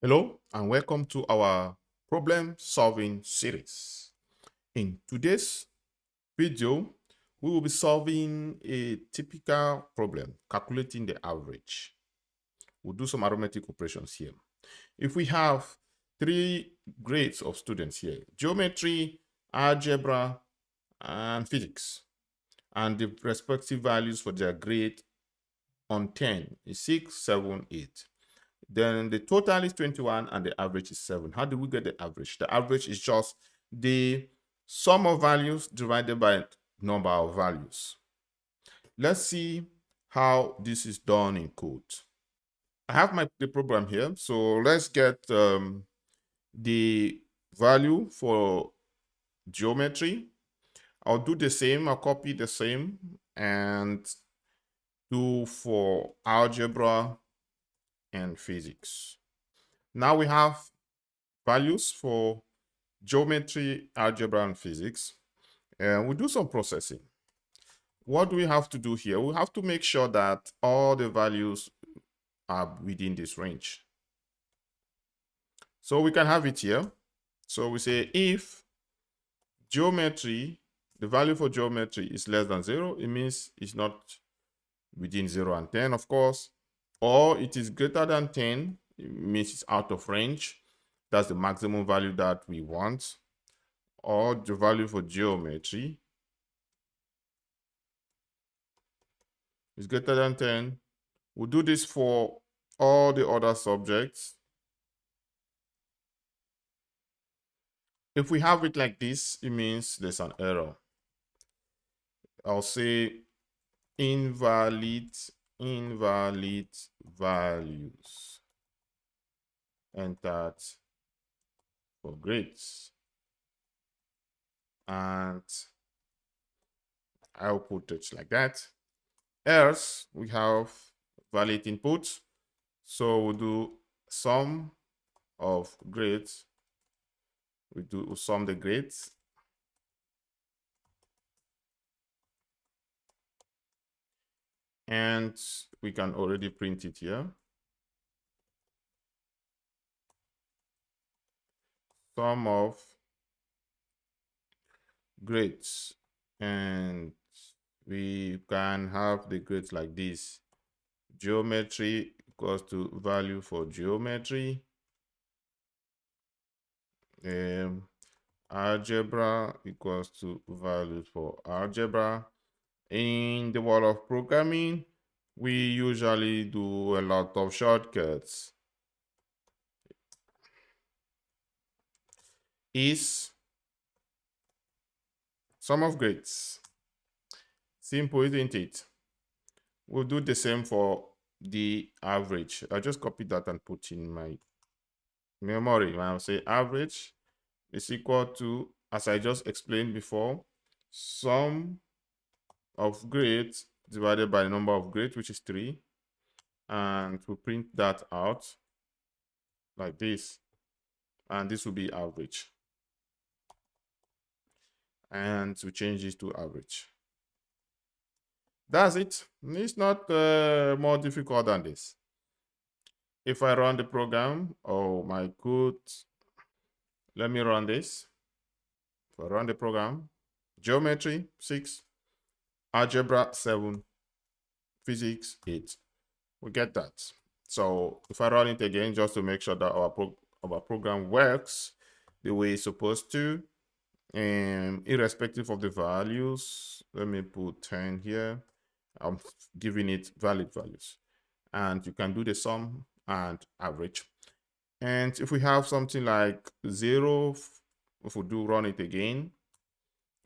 Hello and welcome to our problem solving series. In today's video, we will be solving a typical problem, calculating the average. We'll do some arithmetic operations here. If we have three grades of students here, geometry, algebra, and physics, and the respective values for their grade on 10 is 6, 7, 8. Then the total is 21 and the average is 7. How do we get the average? The average is just the sum of values divided by number of values. Let's see how this is done in code. I have the program here. So let's get the value for geometry. I'll do the same. I'll copy the same and do for algebra and physics. Now we have values for geometry, algebra, and physics. And we'll do some processing. What do we have to do here? We have to make sure that all the values are within this range. So we can have it here. So we say if geometry, the value for geometry is less than 0, it means it's not within 0 and 10, of course. Or it is greater than 10, it means it's out of range. That's the maximum value that we want. Or the value for geometry is greater than 10. We'll do this for all the other subjects. If we have it like this, it means there's an error. I'll say invalid values entered for grades. And I'll put it like that. Else, we have valid input. So we'll do sum of grades. We do sum the grades. And we can already print it here. Sum of grades. And we can have the grades like this. Geometry equals to value for geometry. Algebra equals to values for algebra. In the world of programming, we usually do a lot of shortcuts. Is sum of grades. Simple, isn't it? We'll do the same for the average. I'll just copy that and put in my memory. When I say average is equal to, as I just explained before, sum of grades divided by the number of grades, which is 3. And we'll print that out like this. And this will be average. And we change this to average. That's it. It's not more difficult than this. If I run the program, oh my good, let me run this. If I run the program, geometry 6, algebra 7, physics 8. We get that. So if I run it again, just to make sure that our program works the way it's supposed to, and irrespective of the values, let me put 10 here. I'm giving it valid values. And you can do the sum and average. And if we have something like 0, if we do run it again,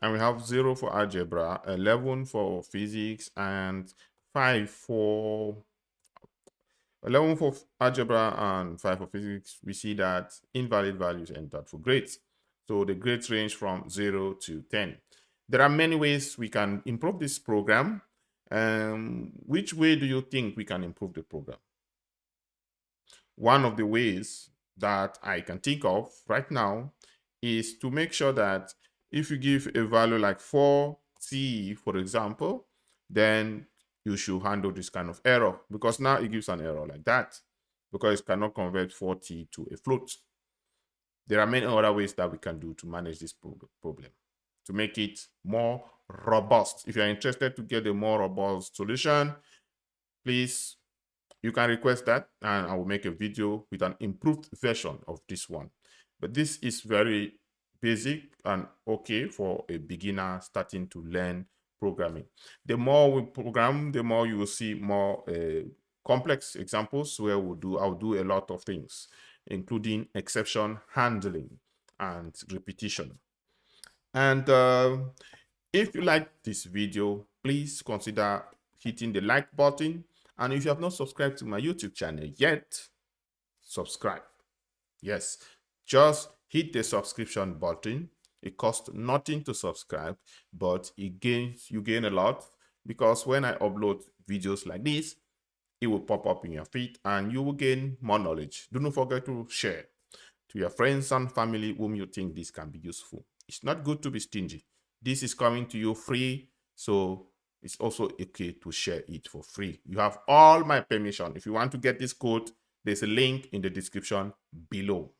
and we have 0 for algebra, 11 for physics, and 5 for 11 for algebra and 5 for physics, we see that invalid values entered for grades. So the grades range from 0 to 10. There are many ways we can improve this program. Which way do you think we can improve the program? One of the ways that I can think of right now is to make sure that if you give a value like 4t, for example, then you should handle this kind of error, because now it gives an error like that. because it cannot convert 40 to a float. There are many other ways that we can do to manage this problem, to make it more robust. If you're interested to get a more robust solution, please, you can request that and I will make a video with an improved version of this one. But this is very basic and okay for a beginner starting to learn programming. The more we program, the more you will see more complex examples where I'll do a lot of things, including exception handling and repetition. And if you like this video, please consider hitting the like button. And if you have not subscribed to my YouTube channel yet, subscribe. Yes, just hit the subscription button. It costs nothing to subscribe, but you gain a lot, because when I upload videos like this, it will pop up in your feed and you will gain more knowledge. Do not forget to share to your friends and family whom you think this can be useful. It's not good to be stingy. This is coming to you free, so it's also okay to share it for free. You have all my permission. If you want to get this code, there's a link in the description below.